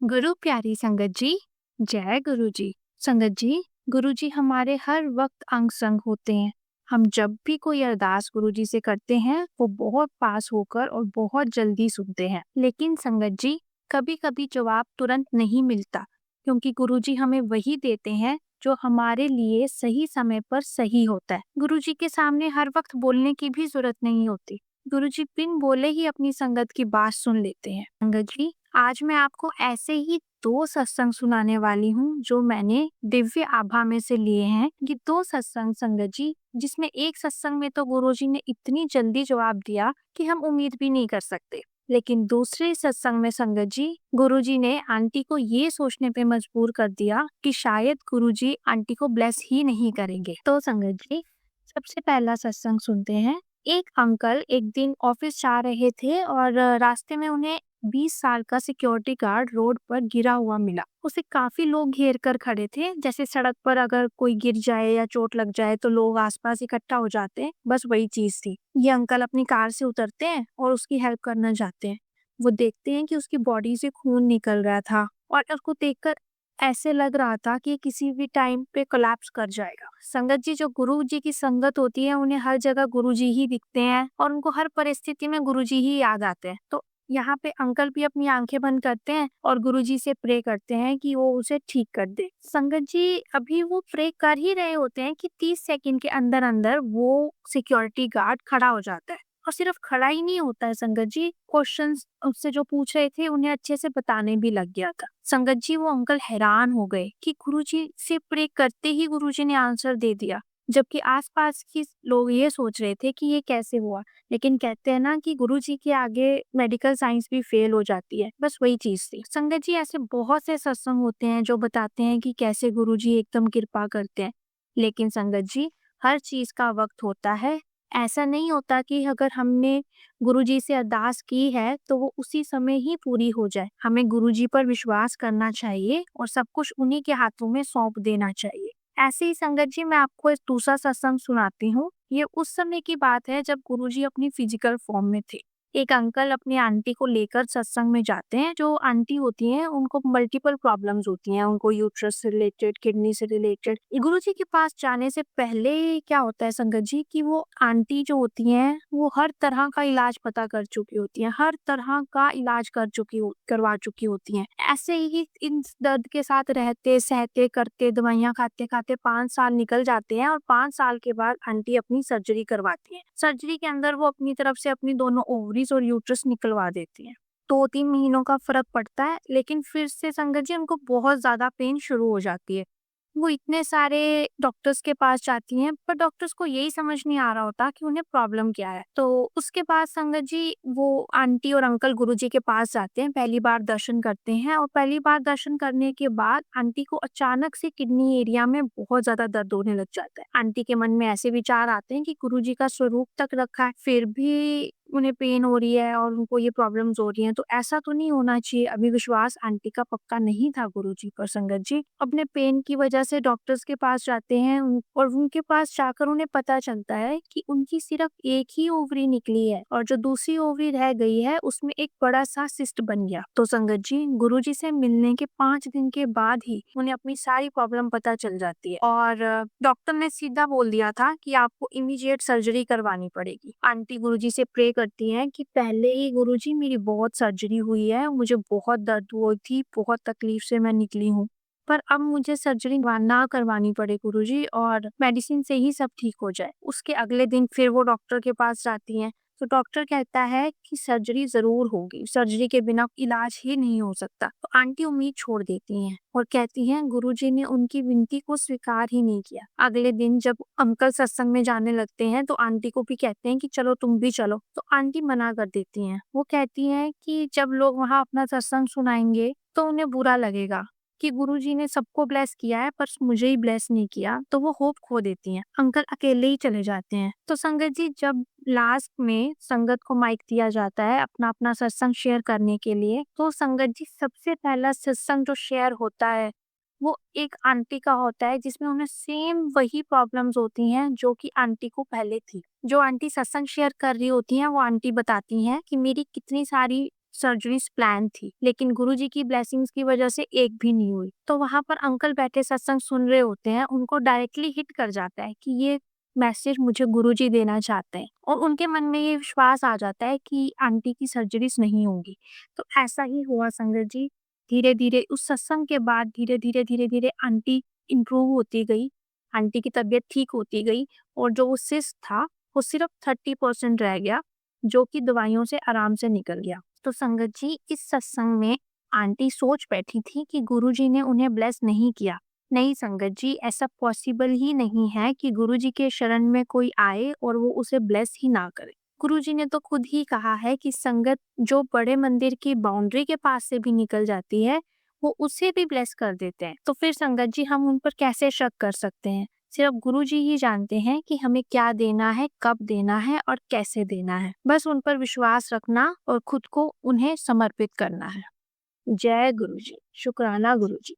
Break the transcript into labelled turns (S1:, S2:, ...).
S1: गुरु प्यारी संगत जी, जय गुरु जी। संगत जी, गुरु जी हमारे हर वक्त अंग संग होते हैं। हम जब भी कोई अरदास गुरु जी से करते हैं, वो बहुत पास होकर और बहुत जल्दी सुनते हैं। लेकिन संगत जी, कभी-कभी जवाब तुरंत नहीं मिलता, क्योंकि गुरु जी हमें वही देते हैं जो हमारे लिए सही समय पर सही होता है। गुरु जी के सामने हर वक्त बोलने की भी जरूरत नहीं होती। गुरु जी बिन बोले ही अपनी संगत की बात सुन लेते हैं। संगत जी, आज मैं आपको ऐसे ही 2 सत्संग सुनाने वाली हूँ जो मैंने दिव्य आभा में से लिए हैं। ये 2 सत्संग संगत जी, जिसमें एक सत्संग में तो गुरुजी ने इतनी जल्दी जवाब दिया कि हम उम्मीद भी नहीं कर सकते। लेकिन दूसरे सत्संग में संगत जी, गुरुजी ने आंटी को ये सोचने पे मजबूर कर दिया कि शायद गुरुजी आंटी को ब्लेस ही नहीं करेंगे। तो संगत जी, सबसे पहला सत्संग सुनते हैं। एक अंकल एक दिन ऑफिस जा रहे थे और रास्ते में उन्हें 20 साल का सिक्योरिटी गार्ड रोड पर गिरा हुआ मिला। उसे काफी लोग घेर कर खड़े थे, जैसे सड़क पर अगर कोई गिर जाए या चोट लग जाए तो लोग आसपास इकट्ठा हो जाते हैं, बस वही चीज थी। ये अंकल अपनी कार से उतरते हैं और उसकी हेल्प करना चाहते हैं। वो देखते हैं कि उसकी बॉडी से खून निकल रहा था और उसको देखकर ऐसे लग रहा था कि ये किसी भी टाइम पे कोलैप्स कर जाएगा। संगत जी, जो गुरु जी की संगत होती है, उन्हें हर जगह गुरु जी ही दिखते हैं और उनको हर परिस्थिति में गुरु जी ही याद आते हैं। तो यहाँ पे अंकल भी अपनी आंखें बंद करते हैं और गुरुजी से प्रे करते हैं कि वो उसे ठीक कर दे। संगत जी, अभी वो प्रे कर ही रहे होते हैं कि 30 सेकंड के अंदर अंदर वो सिक्योरिटी गार्ड खड़ा हो जाता है। और सिर्फ खड़ा ही नहीं होता है संगत जी, क्वेश्चंस उससे जो पूछ रहे थे उन्हें अच्छे से बताने भी लग गया था। संगत जी, वो अंकल हैरान हो गए कि गुरुजी से प्रे करते ही गुरुजी ने आंसर दे दिया, जबकि आसपास के लोग ये सोच रहे थे कि ये कैसे हुआ। लेकिन कहते हैं ना कि गुरुजी के आगे मेडिकल साइंस भी फेल हो जाती है, बस वही चीज थी। संगत जी, ऐसे बहुत से सत्संग होते हैं जो बताते हैं कि कैसे गुरुजी एकदम कृपा करते हैं। लेकिन संगत जी, हर चीज का वक्त होता है। ऐसा नहीं होता कि अगर हमने गुरुजी से अरदास की है तो वो उसी समय ही पूरी हो जाए। हमें गुरुजी पर विश्वास करना चाहिए और सब कुछ उन्हीं के हाथों में सौंप देना चाहिए। ऐसे ही संगत जी, मैं आपको एक दूसरा सत्संग सुनाती हूँ। ये उस समय की बात है जब गुरुजी अपनी फिजिकल फॉर्म में थे। एक अंकल अपनी आंटी को लेकर सत्संग में जाते हैं। जो आंटी होती हैं, उनको मल्टीपल प्रॉब्लम्स होती हैं, उनको यूट्रस से रिलेटेड, किडनी से रिलेटेड। गुरुजी के पास जाने से पहले क्या होता है संगत जी, कि वो आंटी जो होती हैं, वो हर तरह का इलाज पता कर चुकी होती हैं, हर तरह का इलाज करवा चुकी होती हैं। ऐसे ही इन दर्द के साथ रहते सहते करते दवाइयाँ खाते खाते 5 साल निकल जाते हैं और 5 साल के बाद आंटी अपनी सर्जरी करवाती है। सर्जरी के अंदर वो अपनी तरफ से अपनी दोनों ओवरीज और यूट्रस निकलवा देती है। 2-3 महीनों का फर्क पड़ता है, लेकिन फिर से संगत जी, उनको बहुत ज्यादा पेन शुरू हो जाती है। वो इतने सारे डॉक्टर्स के पास जाती हैं, पर डॉक्टर्स को यही समझ नहीं आ रहा होता कि उन्हें प्रॉब्लम क्या है। तो उसके बाद संगत जी, वो आंटी और अंकल गुरुजी के पास जाते हैं, पहली बार दर्शन करते हैं और पहली बार दर्शन करने के बाद आंटी को अचानक से किडनी एरिया में बहुत ज्यादा दर्द होने लग जाता है। आंटी के मन में ऐसे विचार आते हैं कि गुरुजी का स्वरूप तक रखा है, फिर भी उन्हें पेन हो रही है और उनको ये प्रॉब्लम्स हो रही हैं, तो ऐसा तो नहीं होना चाहिए। अभी विश्वास आंटी का पक्का नहीं था गुरुजी पर। संगत जी, अपने पेन की वजह से डॉक्टर्स के पास जाते हैं और उनके पास जाकर उन्हें पता चलता है कि उनकी सिर्फ एक ही ओवरी निकली है और जो दूसरी ओवरी रह गई है उसमें एक बड़ा सा सिस्ट बन गया। तो संगत जी, गुरुजी से मिलने के 5 दिन के बाद ही उन्हें अपनी सारी प्रॉब्लम पता चल जाती है और डॉक्टर ने सीधा बोल दिया था कि आपको इमीडिएट सर्जरी करवानी पड़ेगी। आंटी गुरुजी से प्रे करती हैं कि पहले ही गुरुजी, मेरी बहुत सर्जरी हुई है, मुझे बहुत दर्द हुई थी, बहुत तकलीफ से मैं निकली हूँ, पर अब मुझे सर्जरी ना करवानी पड़े गुरुजी और मेडिसिन से ही सब ठीक हो जाए। उसके अगले दिन फिर वो डॉक्टर के पास जाती हैं, तो डॉक्टर कहता है कि सर्जरी जरूर होगी, सर्जरी के बिना इलाज ही नहीं हो सकता। तो आंटी उम्मीद छोड़ देती हैं और कहती हैं गुरुजी ने उनकी विनती को स्वीकार ही नहीं किया। अगले दिन जब अंकल सत्संग में जाने लगते हैं तो आंटी को भी कहते हैं कि चलो तुम भी चलो, तो आंटी मना कर देती हैं। वो कहती हैं कि जब लोग वहां अपना सत्संग सुनाएंगे तो उन्हें बुरा लगेगा कि गुरुजी ने सबको ब्लेस किया है पर मुझे ही ब्लेस नहीं किया, तो वो होप खो देती हैं। अंकल अकेले ही चले जाते हैं। तो संगत जी, जब लास्ट में संगत को माइक दिया जाता है अपना अपना सत्संग शेयर करने के लिए, तो संगत जी, सबसे पहला सत्संग जो शेयर होता है वो एक आंटी का होता है, जिसमें उन्हें सेम वही प्रॉब्लम्स होती हैं जो कि आंटी को पहले थी। जो आंटी सत्संग शेयर कर रही होती हैं, वो आंटी बताती हैं कि मेरी कितनी सारी सर्जरीज प्लान थी, लेकिन गुरुजी की ब्लेसिंग्स की वजह से एक भी नहीं हुई। तो वहां पर अंकल बैठे सत्संग सुन रहे होते हैं, उनको डायरेक्टली हिट कर जाता है कि ये मैसेज मुझे गुरुजी देना चाहते हैं, और उनके मन में ये विश्वास आ जाता है कि आंटी की सर्जरीज नहीं होंगी। तो ऐसा ही हुआ संगत जी। धीरे धीरे उस सत्संग के बाद धीरे धीरे आंटी इम्प्रूव होती गई, आंटी की तबीयत ठीक होती गई, और जो वो सिस्ट था वो सिर्फ 30% रह गया, जो कि दवाइयों से आराम से निकल गया। तो संगत जी, इस सत्संग में आंटी सोच बैठी थी कि गुरुजी ने उन्हें ब्लेस नहीं किया। नहीं संगत जी, ऐसा पॉसिबल ही नहीं है कि गुरुजी के शरण में कोई आए और वो उसे ब्लेस ही ना करे। गुरुजी ने तो खुद ही कहा है कि संगत जो बड़े मंदिर की बाउंड्री के पास से भी निकल जाती है, वो उसे भी ब्लेस कर देते हैं। तो फिर संगत जी, हम उन पर कैसे शक कर सकते हैं? सिर्फ गुरुजी ही जानते हैं कि हमें क्या देना है, कब देना है और कैसे देना है। बस उन पर विश्वास रखना और खुद को उन्हें समर्पित करना है। जय गुरुजी। शुक्राना गुरुजी।